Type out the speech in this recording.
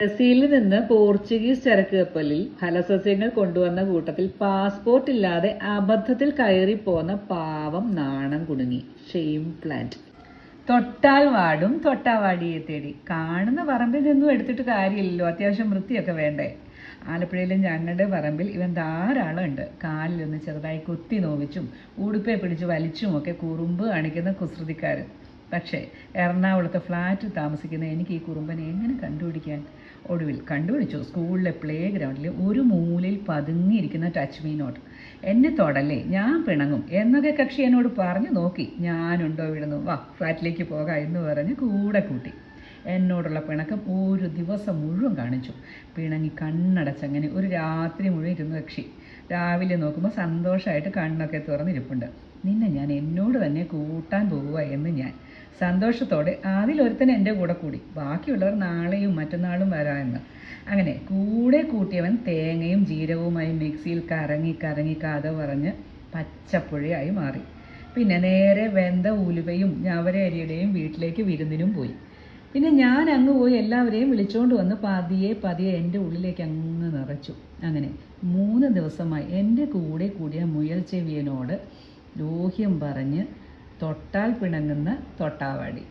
ബ്രസീലിൽ നിന്ന് പോർച്ചുഗീസ് ചരക്ക് കപ്പലിൽ ഫലസസ്യങ്ങൾ കൊണ്ടുവന്ന കൂട്ടത്തിൽ പാസ്പോർട്ട് ഇല്ലാതെ അബദ്ധത്തിൽ കയറിപ്പോന്ന പാവം നാണം കുണുങ്ങി. Shame plant. തൊട്ടാൽ വാടും തൊട്ടാവാടിയെ തേടി. കാണുന്ന പറമ്പിൽ നിന്നും എടുത്തിട്ട് കാര്യമില്ലല്ലോ, അത്യാവശ്യം വൃത്തിയൊക്കെ വേണ്ടേ. ആലപ്പുഴയിലും ഞങ്ങളുടെ പറമ്പിൽ ഇവൻ ധാരാളം ഉണ്ട്. കാലിലൊന്ന് ചെറുതായി കുത്തി നോവിച്ചും ഉടുപ്പെ പിടിച്ച് വലിച്ചുമൊക്കെ കുറുമ്പ് കാണിക്കുന്ന കുസൃതിക്കാരൻ. പക്ഷേ എറണാകുളത്ത് ഫ്ലാറ്റിൽ താമസിക്കുന്ന എനിക്ക് ഈ കുറുമ്പനെ എങ്ങനെ കണ്ടുപിടിക്കാൻ? ഒടുവിൽ കണ്ടുപിടിച്ചു. സ്കൂളിലെ പ്ലേ ഗ്രൗണ്ടിൽ ഒരു മൂലയിൽ പതുങ്ങിയിരിക്കുന്ന ടച്ച് മീ നോട്ട്. എന്നെ തൊടല്ലേ, ഞാൻ പിണങ്ങും എന്നൊക്കെ കക്ഷി എന്നോട് പറഞ്ഞു നോക്കി. ഞാനുണ്ടോ വിടുന്നു, വാ ഫ്ലാറ്റിലേക്ക് പോകാം എന്ന് പറഞ്ഞ് കൂടെ കൂട്ടി. എന്നോടുള്ള പിണക്കം ഒരു ദിവസം മുഴുവൻ കാണിച്ചു. പിണങ്ങി കണ്ണടച്ചങ്ങനെ ഒരു രാത്രി മുഴുവൻ ഇരുന്ന് കക്ഷി. രാവിലെ നോക്കുമ്പോൾ സന്തോഷമായിട്ട് കണ്ണൊക്കെ തുറന്നിരിപ്പുണ്ട്. നിന്നെ ഞാൻ എന്നോട് തന്നെ കൂട്ടാൻ പോവുക എന്ന് ഞാൻ സന്തോഷത്തോടെ. അതിലൊരുത്തൻ എൻ്റെ കൂടെ കൂടി, ബാക്കിയുള്ളവർ നാളെയും മറ്റന്നാളും വരാമെന്ന്. അങ്ങനെ കൂടെ കൂട്ടിയവൻ തേങ്ങയും ജീരകവുമായി മിക്സിയിൽ കറങ്ങി കറങ്ങി കഥ പറഞ്ഞ് പച്ചപ്പുഴയായി മാറി. പിന്നെ നേരെ വെന്ത ഉലുവയും ഞവരരിയുടെയും വീട്ടിലേക്ക് വിരുന്നിനും പോയി. പിന്നെ ഞാൻ അങ്ങ് പോയി എല്ലാവരെയും വിളിച്ചുകൊണ്ട് വന്ന് പതിയെ പതിയെ എൻ്റെ ഉള്ളിലേക്ക് അങ്ങ് നിറച്ചു. അങ്ങനെ 3 ദിവസമായി എൻ്റെ കൂടെ കൂടിയ മുയൽ ചെവിയനോട് ലോഹ്യം പറഞ്ഞ് തൊട്ടാൽ പിണങ്ങുന്ന തൊട്ടാവാടി.